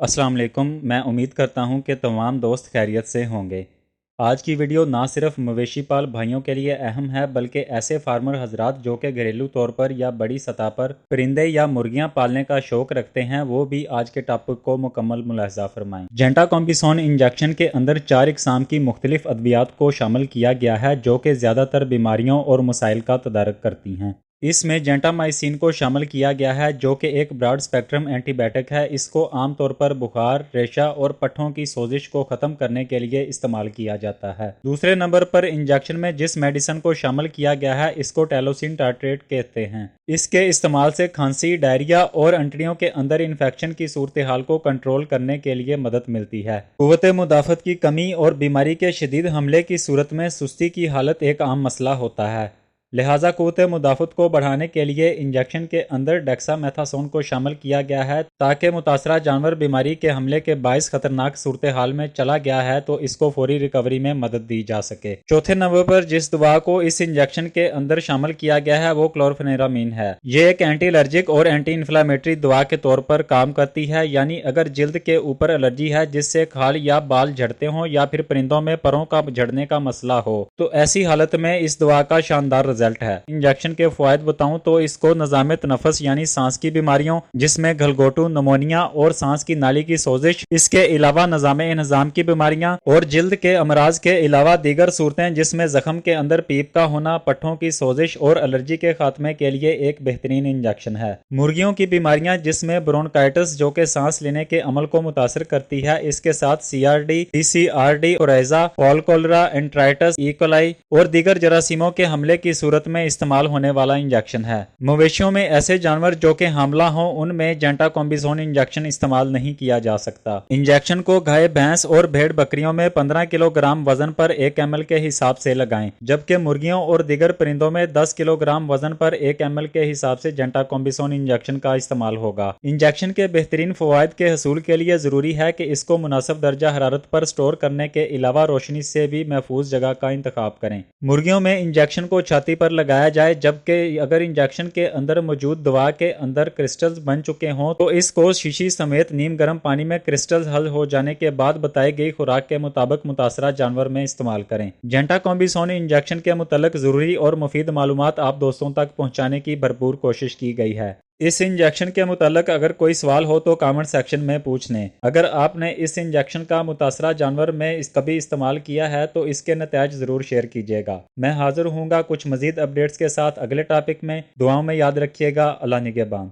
अस्सलाम वालेकुम। मैं उम्मीद करता हूं कि तमाम दोस्त खैरियत से होंगे। आज की वीडियो ना सिर्फ मवेशी पाल भाइयों के लिए अहम है बल्कि ऐसे फार्मर हजरात जो कि घरेलू तौर पर या बड़ी सतह पर परिंदे या मुर्गियां पालने का शौक रखते हैं वो भी आज के टॉपिक को मुकम्मल मुलाहजा फरमाएं। जेंटाकॉम्बिसोन इंजेक्शन के अंदर 4 इकसाम की मुख्तलिफ अद्वियात को शामिल किया गया है जो कि ज़्यादातर बीमारियों और मसाइल का तदारक करती हैं। इसमें जेंटामाइसिन को शामिल किया गया है जो कि एक ब्रॉड स्पेक्ट्रम एंटीबायोटिक है। इसको आमतौर पर बुखार, रेशा और पट्ठों की सोजिश को ख़त्म करने के लिए इस्तेमाल किया जाता है। दूसरे नंबर पर इंजेक्शन में जिस मेडिसिन को शामिल किया गया है इसको टेलोसिन टार्ट्रेट कहते हैं। इसके इस्तेमाल से खांसी, डायरिया और अंतड़ियों के अंदर इन्फेक्शन की सूरत हाल को कंट्रोल करने के लिए मदद मिलती है। कुव्वत मुदाफ़त की कमी और बीमारी के शदीद हमले की सूरत में सुस्ती की हालत एक आम मसला होता है। लिहाजा कुव्वत मुदाफ़त को बढ़ाने के लिए इंजेक्शन के अंदर डेक्सामेथासोन को शामिल किया गया है ताकि मुतासरा जानवर बीमारी के हमले के बाइस खतरनाक सूरत हाल में चला गया है तो इसको फौरी रिकवरी में मदद दी जा सके। चौथे नंबर पर जिस दवा को इस इंजेक्शन के अंदर शामिल किया गया है वो क्लोरफेनेरामीन है। ये एक एंटी एलर्जिक और एंटी इन्फ्लामेटरी दवा के तौर पर काम करती है, यानी अगर जिल्द के ऊपर एलर्जी है जिससे खाल या बाल झड़ते हों या फिर परिंदों में परों का झड़ने का मसला हो तो ऐसी हालत में इस दवा का शानदार रिजल्ट है। इंजेक्शन के फायदे बताऊं तो इसको निज़ाम तनफ़ुस यानी सांस की बीमारियों जिसमें गलगोटू, निमोनिया और सांस की नाली की सोजिश, इसके अलावा निज़ाम इंतज़ाम की बीमारियां और जिल्द के अमराज के अलावा दीगर सूरतें जिसमें जख्म के अंदर पीप का होना, पट्ठों की सोजिश और एलर्जी के खात्मे के लिए एक बेहतरीन इंजेक्शन है। मुर्गियों की बीमारियां जिसमें ब्रोंकाइटिस जो कि सांस लेने के अमल को मुतासर करती है, इसके साथ CRD, TCRD, कोरेजा, fowl cholera, enteritis, E coli और दीगर जरासीमों के हमले की सूरत में इस्तेमाल होने वाला इंजेक्शन है। मवेशियों में ऐसे जानवर जो कि हामला हों उनमें जेंटाकॉम्बिसोन इंजेक्शन इस्तेमाल नहीं किया जा सकता। इंजेक्शन को गाय, भैंस और भेड़ बकरियों में 15 किलोग्राम वजन पर 1 ml के हिसाब से लगाएं, जबकि मुर्गियों और दीगर परिंदों में 10 किलोग्राम वजन पर 1 ml के हिसाब से जेंटाकॉम्बिसोन इंजेक्शन का इस्तेमाल होगा। इंजेक्शन के बेहतरीन फवायद के हसूल के लिए जरूरी है कि इसको मुनासिब दर्जा हरारत पर स्टोर करने के अलावा रोशनी से भी महफूज जगह का इंतखाब करें। मुर्गियों में इंजेक्शन को छाती पर लगाया जाए, जबकि अगर इंजेक्शन के अंदर मौजूद दवा के अंदर क्रिस्टल्स बन चुके हों तो इसको शीशी समेत नीम गर्म पानी में क्रिस्टल्स हल हो जाने के बाद बताई गई खुराक के मुताबिक मुतासरा जानवर में इस्तेमाल करें। जेंटाकॉम्बिसोन इंजेक्शन के मुतल्लिक जरूरी और मुफीद मालूमात आप दोस्तों तक पहुंचाने की भरपूर कोशिश की गई है। इस इंजेक्शन के मुताल्लिक अगर कोई सवाल हो तो कमेंट सेक्शन में पूछ लें। अगर आपने इस इंजेक्शन का मुतासरा जानवर में कभी इस्तेमाल किया है तो इसके नतीजे जरूर शेयर कीजिएगा। मैं हाजिर हूँगा कुछ मजीद अपडेट्स के साथ अगले टॉपिक में। दुआओं में याद रखिएगा। अल्लाह निगहबान।